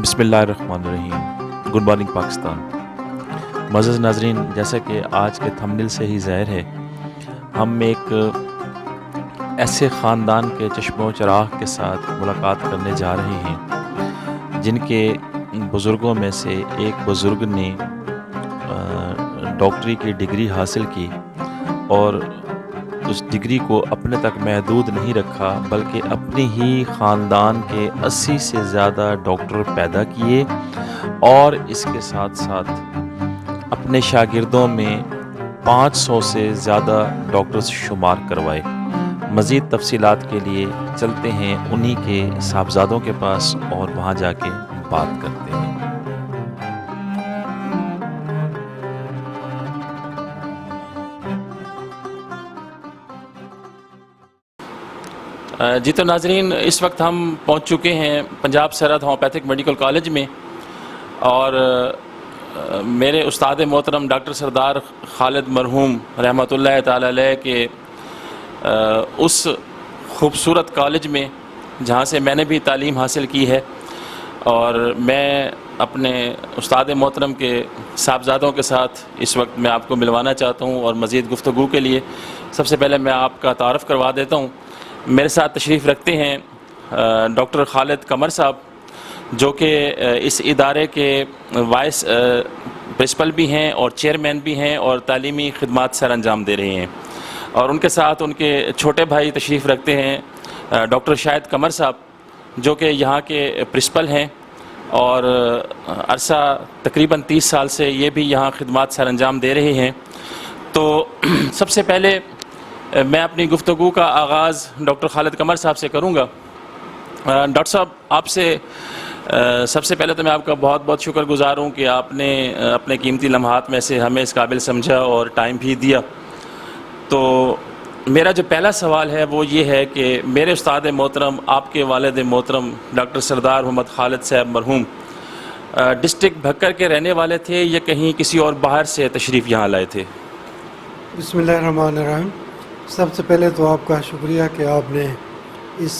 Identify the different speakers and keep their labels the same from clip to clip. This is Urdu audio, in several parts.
Speaker 1: بسم اللہ الرحمن الرحیم۔ Good morning Pakistan. معزز ناظرین، جیسا کہ آج کے تھمبنیل سے ہی ظاہر ہے، ہم ایک ایسے خاندان کے چشم و چراغ کے ساتھ ملاقات کرنے جا رہے ہیں جن کے بزرگوں میں سے ایک بزرگ نے ڈاکٹری کی ڈگری حاصل کی اور اس ڈگری کو اپنے تک محدود نہیں رکھا، بلکہ اپنی ہی خاندان کے 80 سے زیادہ ڈاکٹر پیدا کیے اور اس کے ساتھ ساتھ اپنے شاگردوں میں 500 سے زیادہ ڈاکٹرز شمار کروائے۔ مزید تفصیلات کے لیے چلتے ہیں انہی کے صاحبزادوں کے پاس اور وہاں جا کے بات کرتے ہیں۔ جی تو ناظرین، اس وقت ہم پہنچ چکے ہیں پنجاب سرحد ہومیوپیتھک میڈیکل کالج میں، اور میرے استاد محترم ڈاکٹر سردار خالد مرحوم رحمۃ اللہ تعالی علیہ کے اس خوبصورت کالج میں جہاں سے میں نے بھی تعلیم حاصل کی ہے، اور میں اپنے استاد محترم کے صاحبزادوں کے ساتھ اس وقت میں آپ کو ملوانا چاہتا ہوں، اور مزید گفتگو کے لیے سب سے پہلے میں آپ کا تعارف کروا دیتا ہوں۔ میرے ساتھ تشریف رکھتے ہیں ڈاکٹر خالد قمر صاحب، جو کہ اس ادارے کے وائس پرنسپل بھی ہیں اور چیئرمین بھی ہیں اور تعلیمی خدمات سر انجام دے رہے ہیں، اور ان کے ساتھ ان کے چھوٹے بھائی تشریف رکھتے ہیں ڈاکٹر شاہد قمر صاحب، جو کہ یہاں کے پرنسپل ہیں اور عرصہ تقریباً 30 سال سے یہ بھی یہاں خدمات سر انجام دے رہے ہیں۔ تو سب سے پہلے میں اپنی گفتگو کا آغاز ڈاکٹر خالد قمر صاحب سے کروں گا۔ ڈاکٹر صاحب، آپ سے سب سے پہلے تو میں آپ کا بہت بہت شکر گزار ہوں کہ آپ نے اپنے قیمتی لمحات میں سے ہمیں اس قابل سمجھا اور ٹائم بھی دیا۔ تو میرا جو پہلا سوال ہے وہ یہ ہے کہ میرے استاد محترم، آپ کے والد محترم ڈاکٹر سردار محمد خالد صاحب مرحوم ڈسٹرکٹ بھکر کے رہنے والے تھے یا کہیں کسی اور باہر سے تشریف یہاں لائے تھے؟
Speaker 2: بسم اللہ الرحمن الرحیم۔ سب سے پہلے تو آپ کا شکریہ کہ آپ نے اس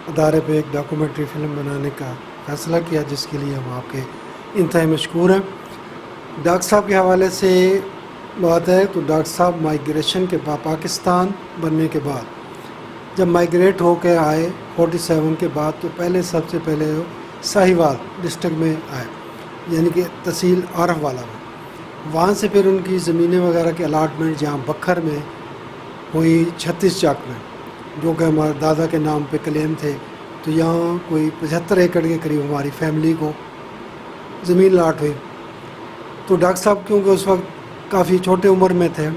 Speaker 2: ادارے پہ ایک ڈاکومنٹری فلم بنانے کا فیصلہ کیا، جس کے لیے ہم آپ کے انتہائی مشکور ہیں۔ ڈاکٹر صاحب کے حوالے سے بات ہے تو ڈاکٹر صاحب مائیگریشن کے بعد، پاکستان بننے کے بعد جب مائیگریٹ ہو کے آئے 47 کے بعد، تو سب سے پہلے ساہیوال ڈسٹرکٹ میں آئے، یعنی کہ تحصیل عارف والا میں۔ وہاں سے پھر ان کی زمینیں وغیرہ کی الاٹمنٹ جہاں بکھر میں ہوئی 36 چاک میں، جو کہ ہمارے دادا کے نام پہ کلیم تھے، تو یہاں کوئی 75 ایکڑ کے قریب ہماری فیملی کو زمین لاٹ ہوئی۔ تو ڈاکٹر صاحب کیونکہ اس وقت کافی چھوٹے عمر میں تھے،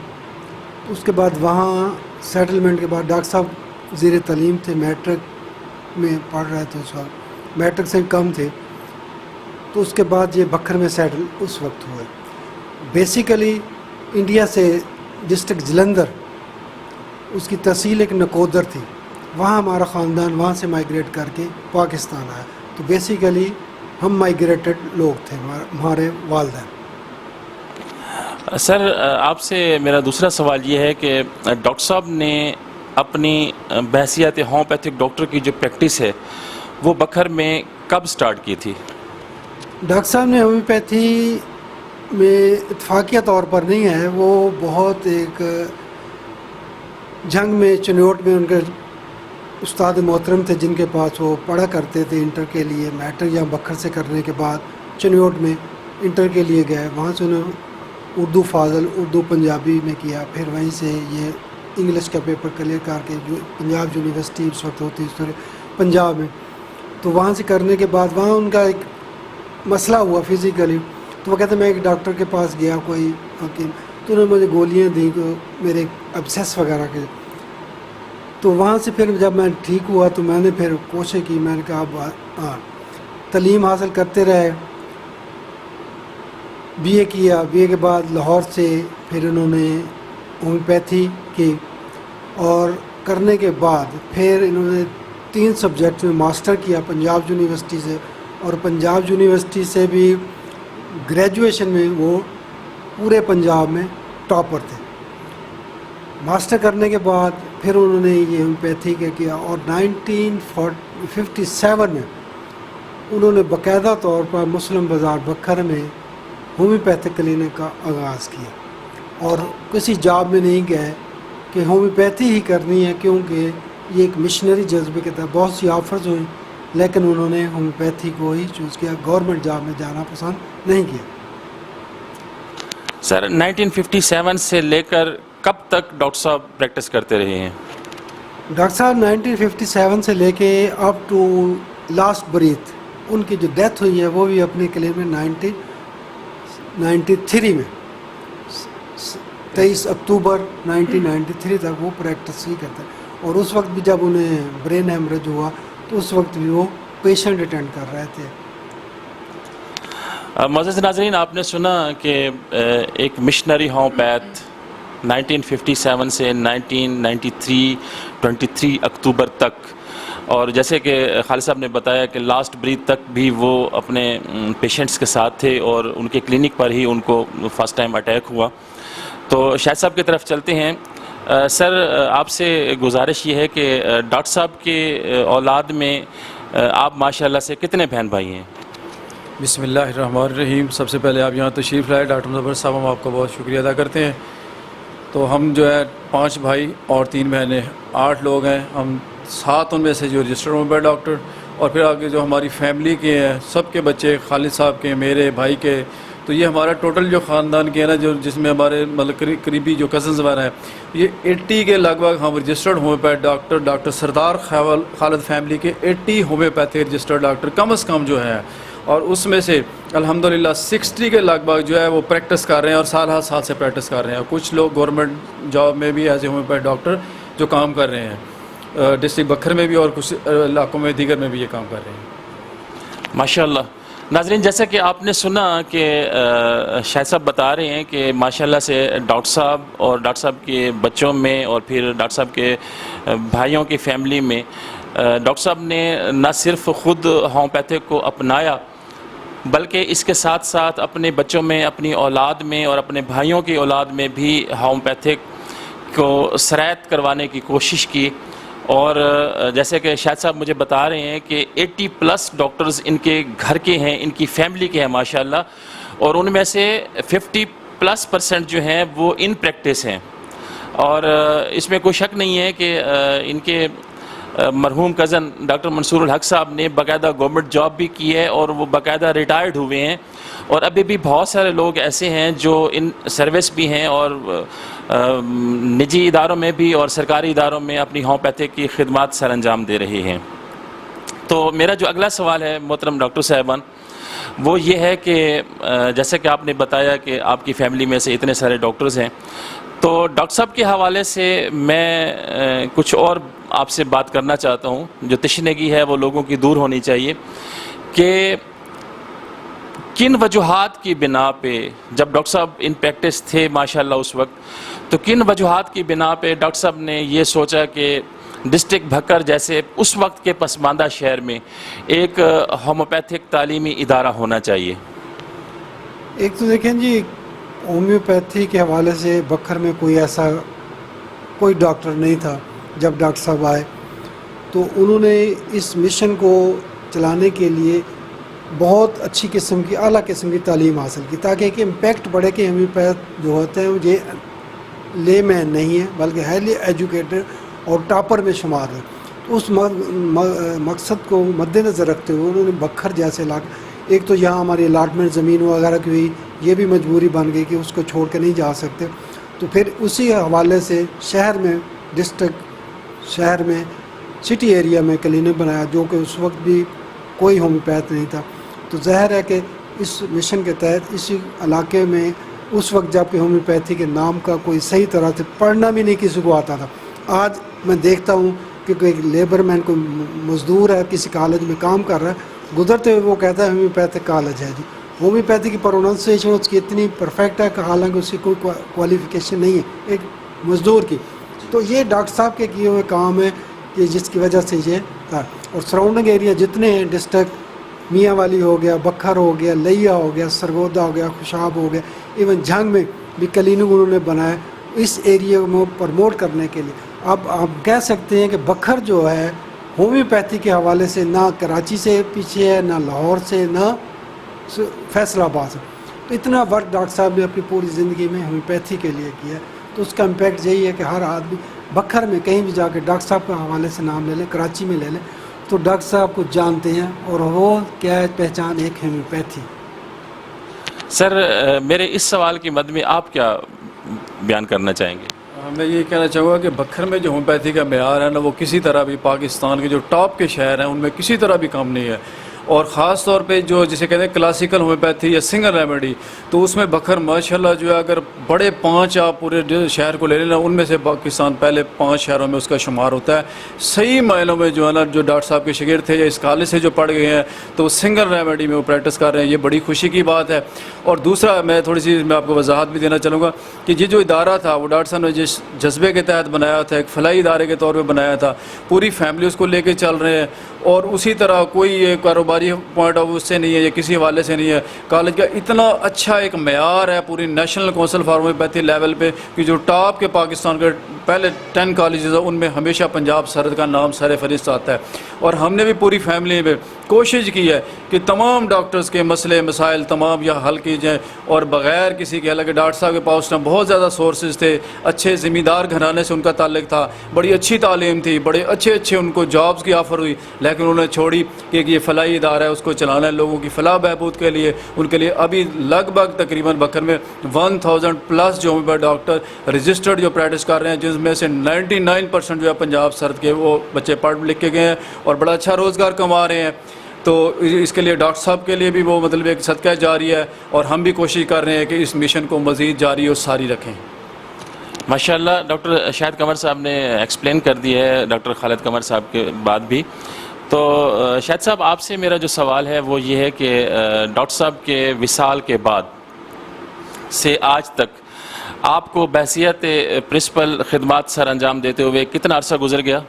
Speaker 2: اس کے بعد وہاں سیٹلمنٹ کے بعد ڈاکٹر صاحب زیر تعلیم تھے، میٹرک میں پڑھ رہے تھے، اس وقت میٹرک سے کم تھے، تو اس کے بعد یہ بکھر میں سیٹل اس وقت ہوئے۔ بیسیکلی انڈیا سے ڈسٹرکٹ جلندر، اس کی تحصیل ایک نکودر تھی، وہاں ہمارا خاندان وہاں سے مائیگریٹ کر کے پاکستان آیا۔ تو بیسیکلی ہم مائیگریٹڈ لوگ تھے، ہمارے والدین۔
Speaker 1: سر، آپ سے میرا دوسرا سوال یہ ہے کہ ڈاکٹر صاحب نے اپنی بحیثیت ہومیوپیتھک ڈاکٹر کی جو پریکٹس ہے وہ بکھر میں کب سٹارٹ کی تھی؟
Speaker 2: ڈاکٹر صاحب نے ہومیوپیتھی میں اتفاقیہ طور پر نہیں ہے، وہ بہت ایک جنگ میں چنوٹ میں ان کے استاد محترم تھے، جن کے پاس وہ پڑھا کرتے تھے انٹر کے لیے۔ میٹرک یہاں بکھر سے کرنے کے بعد چنوٹ میں انٹر کے لیے گئے، وہاں سے انہوں نے اردو فاضل، اردو پنجابی میں کیا، پھر وہیں سے یہ انگلش کا پیپر کلیئر کر کے جو پنجاب یونیورسٹی اس وقت ہوتی ہے پنجاب میں، تو وہاں سے کرنے کے بعد وہاں ان کا ایک مسئلہ ہوا فزیکلی، تو وہ کہتے ہیں میں ایک ڈاکٹر کے پاس گیا، کوئی حکیم، تو انہوں نے مجھے گولیاں دیں میرے ابسیس وغیرہ کے۔ تو وہاں سے پھر جب میں ٹھیک ہوا تو میں نے پھر کوشش کی، میں نے کہا تعلیم حاصل کرتے رہے، بی اے کیا، بی اے کے بعد لاہور سے پھر انہوں نے ہومیوپیتھی کی، اور کرنے کے بعد پھر انہوں نے 3 سبجیکٹ میں ماسٹر کیا پنجاب یونیورسٹی سے، اور پنجاب یونیورسٹی سے بھی گریجویشن میں وہ پورے پنجاب میں ٹاپر تھے۔ ماسٹر کرنے کے بعد پھر انہوں نے یہ ہومیوپیتھی کا کیا، اور 1957 میں انہوں نے باقاعدہ طور پر مسلم بازار بکھر میں ہومیوپیتھک کلینک کا آغاز کیا اور کسی جاب میں نہیں گئے کہ ہومیوپیتھی ہی کرنی ہے، کیونکہ یہ ایک مشنری جذبے کے تحت بہت سی آفرز ہوئیں، لیکن انہوں نے ہومیوپیتھی کو ہی چوز کیا، گورنمنٹ جاب میں جانا پسند نہیں کیا۔
Speaker 1: سر 1957 سے لے کر کب تک ڈاکٹر صاحب پریکٹس کرتے رہے ہیں؟
Speaker 2: ڈاکٹر صاحب 1957 سے لے کے اپ ٹو لاسٹ بریتھ، ان کی جو ڈیتھ ہوئی ہے وہ بھی اپنے کلینک میں 1993 میں 23 اکتوبر 1993 تک وہ پریکٹس ہی کرتے ہیں، اور اس وقت بھی جب انہیں برین ہیمریج ہوا تو اس وقت بھی وہ پیشنٹ اٹینڈ کر رہے تھے۔
Speaker 1: معزز ناظرین، آپ نے سنا کہ ایک مشنری ہومیوپیتھ 1957 سے 1993 اکتوبر تک، اور جیسے کہ خالد صاحب نے بتایا کہ لاسٹ بریتھ تک بھی وہ اپنے پیشنٹس کے ساتھ تھے اور ان کے کلینک پر ہی ان کو فرسٹ ٹائم اٹیک ہوا۔ تو شاہد صاحب کی طرف چلتے ہیں۔ سر، آپ سے گزارش یہ ہے کہ ڈاکٹر صاحب کے اولاد میں آپ ماشاءاللہ سے کتنے بہن بھائی ہیں؟
Speaker 3: بسم اللہ الرحمن الرحیم۔ سب سے پہلے آپ یہاں تشریف لائے ڈاکٹر مظفر صاحب، ہم آپ کا بہت شکریہ ادا کرتے ہیں۔ تو ہم جو ہے 5 بھائی اور 3 بہنیں، 8 لوگ ہیں ہم، 7 ان میں سے جو رجسٹرڈ ہومیوپیتھ ڈاکٹر، اور پھر آگے جو ہماری فیملی کے ہیں سب کے بچے، خالد صاحب کے، میرے بھائی کے، تو یہ ہمارا ٹوٹل جو خاندان کے ہے نا، جو جس میں ہمارے مطلب قریبی جو کزنز وغیرہ ہیں، یہ 80 کے لگ بھگ ہم رجسٹرڈ ہومیوپیتھ ڈاکٹر، ڈاکٹر سردار خالد فیملی کے 80 ہومیوپیتھی رجسٹرڈ ڈاکٹر کم از کم جو ہیں، اور اس میں سے الحمدللہ 60 کے لگ بھگ جو ہے وہ پریکٹس کر رہے ہیں اور سال ہر سال سے پریکٹس کر رہے ہیں، اور کچھ لوگ گورنمنٹ جاب میں بھی ایز اے ہومیوپیتھ ڈاکٹر جو کام کر رہے ہیں ڈسٹرکٹ بکھر میں بھی، اور کچھ علاقوں میں دیگر میں بھی یہ کام کر رہے ہیں
Speaker 1: ماشاءاللہ۔ ناظرین، جیسا کہ آپ نے سنا کہ شاہد صاحب بتا رہے ہیں کہ ماشاءاللہ سے ڈاکٹر صاحب اور ڈاکٹر صاحب کے بچوں میں اور پھر ڈاکٹر صاحب کے بھائیوں کی فیملی میں ڈاکٹر صاحب نے نہ صرف خود ہومیوپیتھک کو اپنایا، بلکہ اس کے ساتھ ساتھ اپنے بچوں میں، اپنی اولاد میں اور اپنے بھائیوں کی اولاد میں بھی ہومیوپیتھک کو سرایت کروانے کی کوشش کی۔ اور جیسے کہ شاہد صاحب مجھے بتا رہے ہیں کہ 80+ ڈاکٹرز ان کے گھر کے ہیں، ان کی فیملی کے ہیں ماشاءاللہ، اور ان میں سے 50+% جو ہیں وہ ان پریکٹس ہیں، اور اس میں کوئی شک نہیں ہے کہ ان کے مرحوم کزن ڈاکٹر منصور الحق صاحب نے باقاعدہ گورنمنٹ جاب بھی کی ہے اور وہ باقاعدہ ریٹائرڈ ہوئے ہیں، اور ابھی بھی بہت سارے لوگ ایسے ہیں جو ان سروس بھی ہیں اور نجی اداروں میں بھی اور سرکاری اداروں میں اپنی ہومیوپیتھک کی خدمات سر انجام دے رہے ہیں۔ تو میرا جو اگلا سوال ہے محترم ڈاکٹر صاحبان، وہ یہ ہے کہ جیسے کہ آپ نے بتایا کہ آپ کی فیملی میں سے اتنے سارے ڈاکٹرز ہیں، تو ڈاکٹر صاحب کے حوالے سے میں کچھ اور آپ سے بات کرنا چاہتا ہوں، جو تشنگی ہے وہ لوگوں کی دور ہونی چاہیے، کہ کن وجوہات کی بنا پہ جب ڈاکٹر صاحب ان پریکٹس تھے ماشاءاللہ اس وقت، تو کن وجوہات کی بنا پہ ڈاکٹر صاحب نے یہ سوچا کہ ڈسٹرکٹ بھکر جیسے اس وقت کے پسماندہ شہر میں ایک ہومیوپیتھک تعلیمی ادارہ ہونا چاہیے؟
Speaker 2: ایک تو دیکھیں جی، ہومیوپیتھی کے حوالے سے بکھر میں کوئی ڈاکٹر نہیں تھا۔ جب ڈاکٹر صاحب آئے تو انہوں نے اس مشن کو چلانے کے لیے بہت اچھی قسم کی، اعلیٰ قسم کی تعلیم حاصل کی، تاکہ ایک امپیکٹ بڑھے کہ ہومیوپیتھ جو ہوتے ہیں یہ لے مین نہیں ہے بلکہ ہائیلی ایجوکیٹڈ اور ٹاپر میں شمار ہے۔ اس مقصد کو مد نظر رکھتے ہوئے انہوں نے بکھر جیسے علاقے، ایک تو یہاں ہماری الاٹمنٹ زمین وغیرہ کی ہوئی، یہ بھی مجبوری بن گئی کہ اس کو چھوڑ کے نہیں جا سکتے، تو پھر اسی حوالے سے شہر میں، ڈسٹرکٹ شہر میں، سٹی ایریا میں کلینک بنایا، جو کہ اس وقت بھی کوئی ہومیوپیتھ نہیں تھا۔ تو ظاہر ہے کہ اس مشن کے تحت اسی علاقے میں اس وقت جب کہ ہومیوپیتھی کے نام کا کوئی صحیح طرح سے پڑھنا بھی نہیں کسی کو آتا تھا، آج میں دیکھتا ہوں کہ کوئی لیبر مین، کوئی مزدور ہے کسی کالج میں کام کر رہا ہے، گزرتے ہوئے وہ کہتا ہے ہومیوپیتھک کالج ہے جی۔ ہومیوپیتھی کی پروننسیشن اس کی اتنی پرفیکٹ ہے کہ حالانکہ اس کی کوئی کوالیفیکیشن نہیں ہے ایک مزدور کی۔ تو یہ ڈاکٹر صاحب کے کیے ہوئے کام ہے کہ جس کی وجہ سے یہ تھا۔ اور سراؤنڈنگ ایریا جتنے ہیں، ڈسٹرکٹ میاں والی ہو گیا، بکھر ہو گیا، لیا ہو گیا، سرگودا ہو گیا، خوشاب ہو گیا، ایون جھنگ میں بھی کلینک انہوں نے بنایا اس ایریا میں پروموٹ کرنے کے لیے۔ اب آپ کہہ سکتے ہیں کہ بکھر جو ہے ہومیوپیتھی کے حوالے سے نہ کراچی سے پیچھے ہے، نہ لاہور سے، نہ فیصل آباد سے. تو اتنا ورک ڈاکٹر صاحب نے اپنی پوری زندگی میں ہومیوپیتھی کے لیے کیا ہے. تو اس کا امپیکٹ یہی ہے کہ ہر آدمی بکھر میں کہیں بھی جا کے ڈاکٹر صاحب کے حوالے سے نام لے لیں، کراچی میں لے لیں تو ڈاکٹر صاحب کو جانتے ہیں، اور وہ کیا ہے پہچان ایک ہومیوپیتھی.
Speaker 1: سر میرے اس سوال کی مد میں آپ کیا بیان کرنا چاہیں گے؟
Speaker 3: میں یہ کہنا چاہوں گا کہ بکھر میں جو ہومیوپیتھی کا معیار ہے نا، وہ کسی طرح بھی پاکستان کے جو ٹاپ کے شہر ہیں ان میں کسی طرح بھی کم نہیں ہے. اور خاص طور پہ جو جسے کہتے ہیں کلاسیکل ہومیوپیتھی یا سنگل ریمیڈی، تو اس میں بکھر ماشاءاللہ جو ہے اگر بڑے 5 آپ پورے شہر کو لے لینا، ان میں سے پاکستان پہلے 5 شہروں میں اس کا شمار ہوتا ہے. صحیح معنوں میں جو ہے نا، جو ڈاکٹر صاحب کے شاگرد تھے یا اس کالج سے جو پڑھ گئے ہیں تو وہ سنگل ریمیڈی میں وہ پریکٹس کر رہے ہیں. یہ بڑی خوشی کی بات ہے. اور دوسرا میں تھوڑی سی آپ کو وضاحت بھی دینا چاہوں گا کہ یہ جو ادارہ تھا وہ ڈاکٹر صاحب نے جس جذبے کے تحت بنایا تھا، ایک فلاحی ادارے کے طور پہ بنایا تھا. پوری فیملی اس کو لے کے چل رہے ہیں، اور اسی طرح کوئی کاروباری پوائنٹ آف اس سے نہیں ہے یا کسی حوالے سے نہیں ہے. کالج کا اتنا اچھا ایک معیار ہے پوری national council for homeopathy level پہ کہ جو ٹاپ کے پاکستان کے پہلے 10 کالجز ہیں ان میں ہمیشہ پنجاب سرحد کا نام سر فہرست آتا ہے. اور ہم نے بھی پوری فیملی میں کوشش کی ہے کہ تمام ڈاکٹرز کے مسئلے مسائل تمام یہاں حل کی جائیں، اور بغیر کسی کے، حالانکہ ڈاکٹر صاحب کے پاس بہت زیادہ سورسز تھے، اچھے زمیندار گھرانے سے ان کا تعلق تھا، بڑی اچھی تعلیم تھی، بڑے اچھے ان کو جابز کی آفر ہوئی، لیکن انہوں نے چھوڑی کہ یہ فلاحی ادارہ ہے، اس کو چلانا ہے لوگوں کی فلاح بہبود کے لیے. ان کے لیے ابھی لگ بھگ تقریباً بکر میں 1000+ جو ہومیوپیتھ ڈاکٹر رجسٹرڈ جو پریکٹس کر رہے ہیں، جس میں سے 99% جو ہے پنجاب سرحد کے وہ بچے پڑھ لکھ کے گئے ہیں اور بڑا اچھا روزگار کما رہے ہیں. تو اس کے لیے ڈاکٹر صاحب کے لیے بھی وہ مطلب ایک صدقہ جاری ہے، اور ہم بھی کوشش کر رہے ہیں کہ اس مشن کو مزید جاری اور ساری رکھیں.
Speaker 1: ماشاءاللہ ڈاکٹر شاہد قمر صاحب نے ایکسپلین کر دی ہے ڈاکٹر خالد قمر صاحب کے بعد بھی. تو شاہد صاحب آپ سے میرا جو سوال ہے وہ یہ ہے کہ ڈاکٹر صاحب کے وصال کے بعد سے آج تک آپ کو بحیثیت پرنسپل خدمات سر انجام دیتے ہوئے کتنا عرصہ گزر گیا؟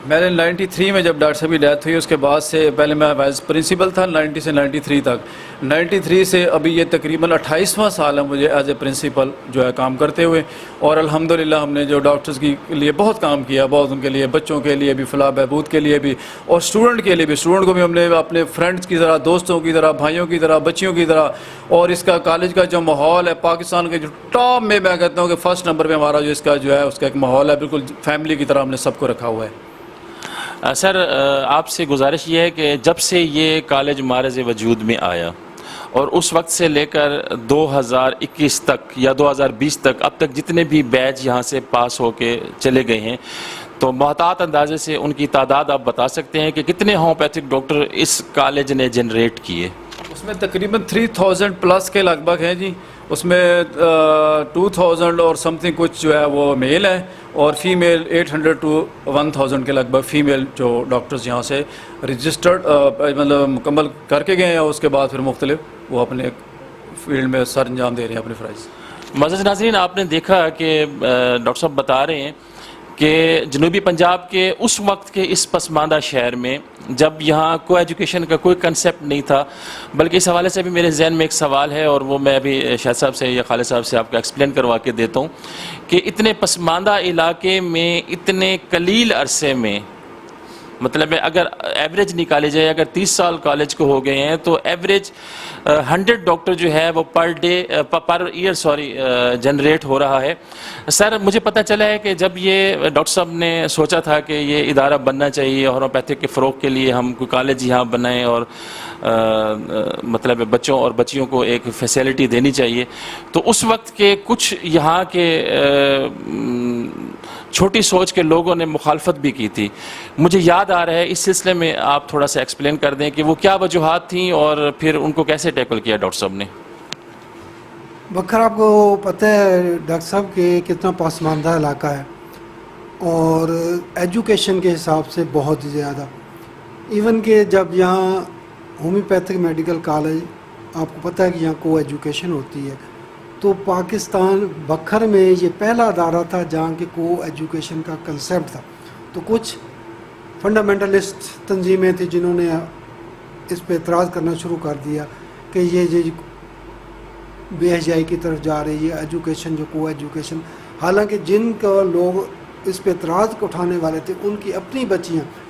Speaker 3: میں نے 93 میں جب ڈاکٹر صاحب کی ڈیتھ ہوئی، اس کے بعد سے پہلے میں وائس پرنسپل تھا 90 سے 93 تک. 93 سے ابھی یہ تقریباً 28واں سال ہے مجھے ایز اے پرنسپل جو ہے کام کرتے ہوئے. اور الحمدللہ ہم نے جو ڈاکٹرز کے لیے بہت کام کیا، بہت ان کے لیے، بچوں کے لیے بھی، فلاح بہبود کے لیے بھی، اور اسٹوڈنٹ کے لیے بھی. اسٹوڈنٹ کو بھی ہم نے اپنے فرینڈس کی طرح، دوستوں کی طرح، بھائیوں کی طرح، بچیوں کی طرح. اور اس کا کالج کا جو ماحول ہے پاکستان کے جو ٹاپ میں کہتا ہوں کہ فرسٹ نمبر پہ ہمارا جو اس کا جو ہے اس کا ایک ماحول ہے، بالکل فیملی کی طرح ہم نے سب کو رکھا ہوا ہے.
Speaker 1: سر آپ سے گزارش یہ ہے کہ جب سے یہ کالج معرض وجود میں آیا اور اس وقت سے لے کر 2021 تک یا 2020 تک اب تک جتنے بھی بیچ یہاں سے پاس ہو کے چلے گئے ہیں، تو محتاط اندازے سے ان کی تعداد آپ بتا سکتے ہیں کہ کتنے ہومیوپیتھک ڈاکٹر اس کالج نے جنریٹ کیے؟
Speaker 3: اس میں تقریباً 3000+ کے لگ بھگ ہیں جی. اس میں 2000 اور سم تھنگ کچھ جو ہے وہ میل ہیں، اور فیمیل 800 to 1000 کے لگ بھگ فیمیل جو ڈاکٹرز یہاں سے رجسٹرڈ مطلب مکمل کر کے گئے ہیں، اور اس کے بعد پھر مختلف وہ اپنے فیلڈ میں سر انجام دے رہے ہیں اپنے فرائض.
Speaker 1: معزز ناظرین، آپ نے دیکھا کہ ڈاکٹر صاحب بتا رہے ہیں کہ جنوبی پنجاب کے اس وقت کے اس پسماندہ شہر میں جب یہاں کو ایجوکیشن کا کوئی کنسیپٹ نہیں تھا، بلکہ اس حوالے سے بھی میرے ذہن میں ایک سوال ہے، اور وہ میں ابھی شاہد صاحب سے یا خالد صاحب سے آپ کو ایکسپلین کروا کے دیتا ہوں کہ اتنے پسماندہ علاقے میں اتنے قلیل عرصے میں، مطلب اگر ایوریج نکالے جائے، اگر 30 سال کالج کو ہو گئے ہیں تو ایوریج 100 ڈاکٹر جو ہے وہ پر ایئر جنریٹ ہو رہا ہے. سر مجھے پتہ چلا ہے کہ جب یہ ڈاکٹر صاحب نے سوچا تھا کہ یہ ادارہ بننا چاہیے ہومیوپیتھک کے فروغ کے لیے، ہم کوئی کالج یہاں بنائیں اور مطلب بچوں اور بچیوں کو ایک فیسلٹی دینی چاہیے، تو اس وقت کے کچھ یہاں کے چھوٹی سوچ کے لوگوں نے مخالفت بھی کی تھی. مجھے یاد آ رہا ہے، اس سلسلے میں آپ تھوڑا سا ایکسپلین کر دیں کہ وہ کیا وجوہات تھیں اور پھر ان کو کیسے ٹیکل کیا ڈاکٹر صاحب نے.
Speaker 2: بکھر آپ کو پتہ ہے ڈاکٹر صاحب کہ کتنا پسماندہ علاقہ ہے، اور ایجوکیشن کے حساب سے بہت زیادہ. ایون کہ جب یہاں ہومیوپیتھک میڈیکل کالج، آپ کو پتہ ہے کہ یہاں کو ایجوکیشن ہوتی ہے، تو پاکستان بکھر میں یہ پہلا ادارہ تھا جہاں کہ کو ایجوکیشن کا کنسیپٹ تھا. تو کچھ فنڈامنٹلسٹ تنظیمیں تھیں جنہوں نے اس پہ اعتراض کرنا شروع کر دیا کہ یہ بے حیائی کی طرف جا رہی ہے ایجوکیشن، جو کو ایجوکیشن. حالانکہ جن کا لوگ اس پہ اعتراض اٹھانے والے تھے ان کی اپنی بچیاں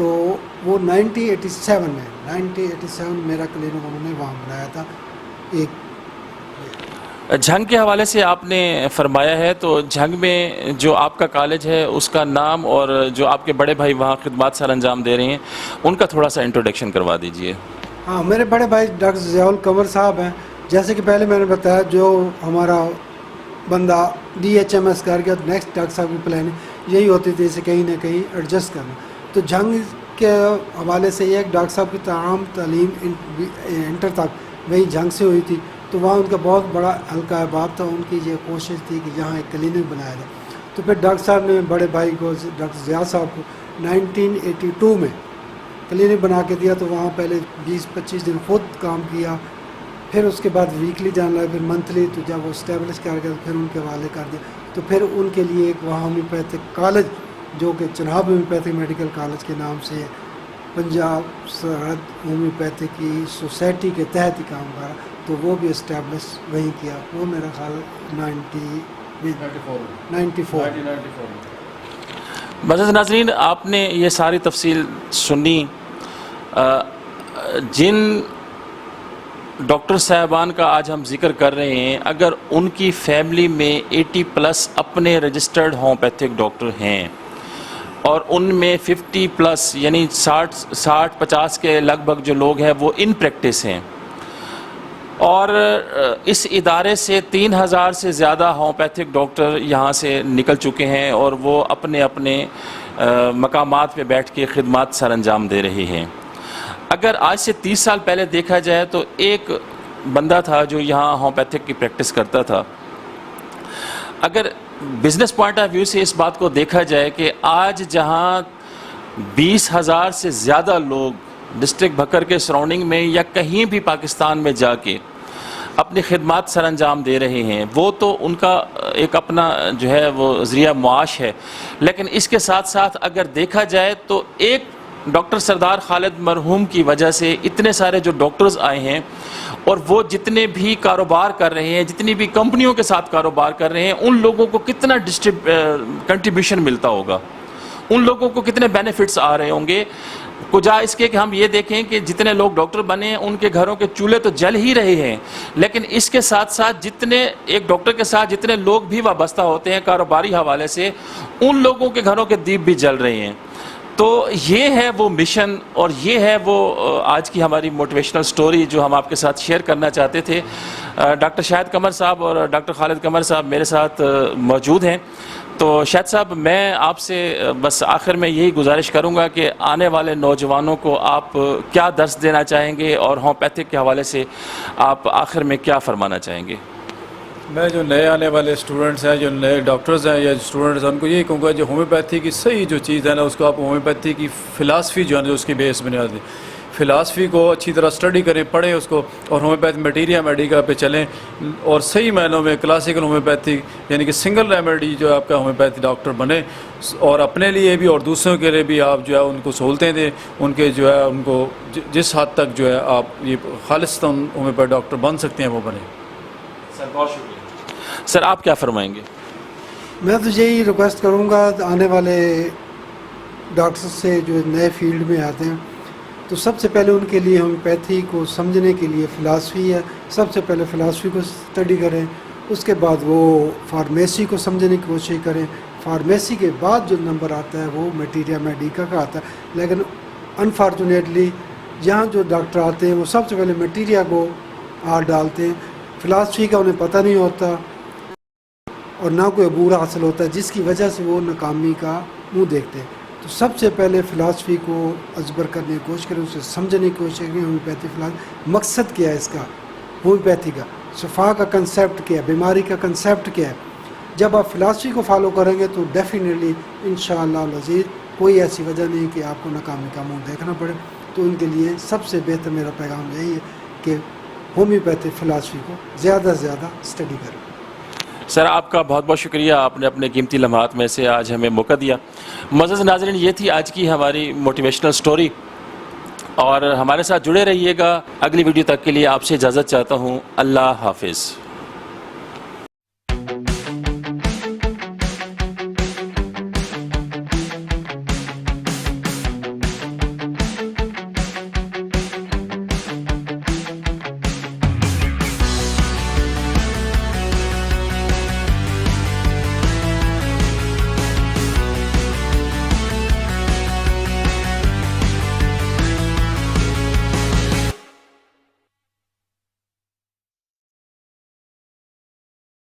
Speaker 2: تو وہ 1987 میں 1987 میرا کلینک انہوں نے وہاں بنایا تھا. ایک
Speaker 1: جھنگ کے حوالے سے آپ نے فرمایا ہے، تو جھنگ میں جو آپ کا کالج ہے اس کا نام اور جو آپ کے بڑے بھائی وہاں خدمات سر انجام دے رہے ہیں ان کا تھوڑا سا انٹروڈکشن کروا دیجئے.
Speaker 2: ہاں، میرے بڑے بھائی ڈاکٹر ضیاء القمر صاحب ہیں. جیسے کہ پہلے میں نے بتایا جو ہمارا بندہ DHMS کر گیا، نیکسٹ ڈاکٹر صاحب کی پلاننگ یہی ہوتی تھی اسے کہیں نہ کہیں ایڈجسٹ کرنا. تو جنگ کے حوالے سے ایک ڈاکٹر صاحب کی تمام تعلیم انٹر تک وہی جنگ سے ہوئی تھی. تو وہاں ان کا بہت بڑا حلقہ احباب تھا. ان کی یہ کوشش تھی کہ یہاں ایک کلینک بنایا جائے. تو پھر ڈاکٹر صاحب نے بڑے بھائی کو ڈاکٹر ضیاء صاحب کو 1982 میں کلینک بنا کے دیا. تو وہاں پہلے 20-25 دن خود کام کیا، پھر اس کے بعد ویکلی جانا لگا، پھر منتھلی. تو جب وہ اسٹیبلش کر گیا تو پھر ان کے حوالے کر دیا. تو پھر ان کے لیے ایک وہاں ہومیوپیتھک کالج جو کہ چناب ہومیوپیتھک میڈیکل کالج کے نام سے پنجاب سرحد ہومیوپیتھک کی سوسائٹی کے تحت ہی کام کرا. تو وہ بھی اسٹیبلش وہیں کیا. وہ میرا خیال 1994.
Speaker 1: معزز ناظرین، آپ نے یہ ساری تفصیل سنی. جن ڈاکٹر صاحبان کا آج ہم ذکر کر رہے ہیں، اگر ان کی فیملی میں 80+ اپنے رجسٹرڈ ہومیوپیتھک ڈاکٹر ہیں اور ان میں 50+ یعنی 60-50 کے لگ بھگ جو لوگ ہیں وہ ان پریکٹس ہیں، اور اس ادارے سے 3000 سے زیادہ ہومیوپیتھک ڈاکٹر یہاں سے نکل چکے ہیں اور وہ اپنے اپنے مقامات پہ بیٹھ کے خدمات سر انجام دے رہے ہیں. اگر آج سے 30 سال پہلے دیکھا جائے تو ایک بندہ تھا جو یہاں ہومیوپیتھک کی پریکٹس کرتا تھا. اگر بزنس پوائنٹ آف ویو سے اس بات کو دیکھا جائے کہ آج جہاں 20,000 سے زیادہ لوگ ڈسٹرکٹ بھکر کے سراؤنڈنگ میں یا کہیں بھی پاکستان میں جا کے اپنی خدمات سر انجام دے رہے ہیں، وہ تو ان کا ایک اپنا جو ہے وہ ذریعہ معاش ہے. لیکن اس کے ساتھ ساتھ اگر دیکھا جائے تو ایک ڈاکٹر سردار خالد مرحوم کی وجہ سے اتنے سارے جو ڈاکٹرز آئے ہیں اور وہ جتنے بھی کاروبار کر رہے ہیں، جتنی بھی کمپنیوں کے ساتھ کاروبار کر رہے ہیں، ان لوگوں کو کتنا کنٹریبیوشن ملتا ہوگا، ان لوگوں کو کتنے بینیفٹس آ رہے ہوں گے. کجا اس کے کہ ہم یہ دیکھیں کہ جتنے لوگ ڈاکٹر بنے ہیں ان کے گھروں کے چولہے تو جل ہی رہے ہیں، لیکن اس کے ساتھ ساتھ جتنے ایک ڈاکٹر کے ساتھ جتنے لوگ بھی وابستہ ہوتے ہیں کاروباری حوالے سے، ان لوگوں کے گھروں کے دیپ بھی جل رہے ہیں. تو یہ ہے وہ مشن اور یہ ہے وہ آج کی ہماری موٹیویشنل سٹوری جو ہم آپ کے ساتھ شیئر کرنا چاہتے تھے. ڈاکٹر شاہد قمر صاحب اور ڈاکٹر خالد قمر صاحب میرے ساتھ موجود ہیں. تو شاہد صاحب، میں آپ سے بس آخر میں یہی گزارش کروں گا کہ آنے والے نوجوانوں کو آپ کیا درس دینا چاہیں گے اور ہومیوپیتھک کے حوالے سے آپ آخر میں کیا فرمانا چاہیں گے؟
Speaker 3: میں جو نئے آنے والے اسٹوڈنٹس ہیں، جو نئے ڈاکٹرز ہیں یا اسٹوڈنٹس ہیں، ان کو یہی کہوں گا جو ہومیوپیتھی کی صحیح جو چیز ہے نا، اس کو آپ ہومیوپیتھی کی فلاسفی جو ہے نا، اس کی بیس بنیاد دی فلاسفی کو اچھی طرح اسٹڈی کریں، پڑھیں اس کو، اور ہومیوپیتھی میٹیریا میڈیکا پہ چلیں اور صحیح معنوں میں کلاسیکل ہومیوپیتھی یعنی کہ سنگل ریمیڈی جو آپ کا ہومیوپیتھی ڈاکٹر بنے، اور اپنے لیے بھی اور دوسروں کے لیے بھی آپ جو ہے ان کو سہولتیں دیں، ان کے جو ہے ان کو جس حد تک جو ہے آپ یہ خالصتاً ہومیوپیتھی ڈاکٹر بن سکتے ہیں وہ بنیں.
Speaker 1: سر بہت شکریہ. سر آپ کیا فرمائیں گے؟
Speaker 2: میں تو یہی ریکویسٹ کروں گا آنے والے ڈاکٹر سے جو نئے فیلڈ میں آتے ہیں، تو سب سے پہلے ان کے لیے ہومیوپیتھی کو سمجھنے کے لیے فلاسفی ہے. سب سے پہلے فلاسفی کو اسٹڈی کریں، اس کے بعد وہ فارمیسی کو سمجھنے کی کوشش کریں. فارمیسی کے بعد جو نمبر آتا ہے وہ میٹیریا میڈیکا کا آتا ہے. لیکن انفارچونیٹلی یہاں جو ڈاکٹر آتے ہیں وہ سب سے پہلے میٹیریا کو ہاتھ ڈالتے ہیں، فلاسفی کا انہیں پتہ نہیں ہوتا اور نہ کوئی عبور حاصل ہوتا ہے، جس کی وجہ سے وہ ناکامی کا منہ دیکھتے ہیں. تو سب سے پہلے فلاسفی کو ازبر کرنے کی کوشش کریں، اسے سمجھنے کی کوشش کریں. ہومیوپیتھی فلاسفی مقصد کیا ہے اس کا، ہومیوپیتھی کا شفا کا کنسیپٹ کیا ہے، بیماری کا کنسیپٹ کیا ہے. جب آپ فلاسفی کو فالو کریں گے تو ڈیفینیٹلی انشاءاللہ العزیز کوئی ایسی وجہ نہیں کہ آپ کو ناکامی کا منہ دیکھنا پڑے. تو ان کے لیے سب سے بہتر میرا پیغام یہی ہے کہ ہومیوپیتھی فلاسفی کو زیادہ سے زیادہ اسٹڈی کریں.
Speaker 1: سر آپ کا بہت بہت شکریہ، آپ نے اپنے قیمتی لمحات میں سے آج ہمیں موقع دیا. معزز ناظرین، یہ تھی آج کی ہماری موٹیویشنل سٹوری، اور ہمارے ساتھ جڑے رہیے گا. اگلی ویڈیو تک کے لیے آپ سے اجازت چاہتا ہوں. اللہ حافظ.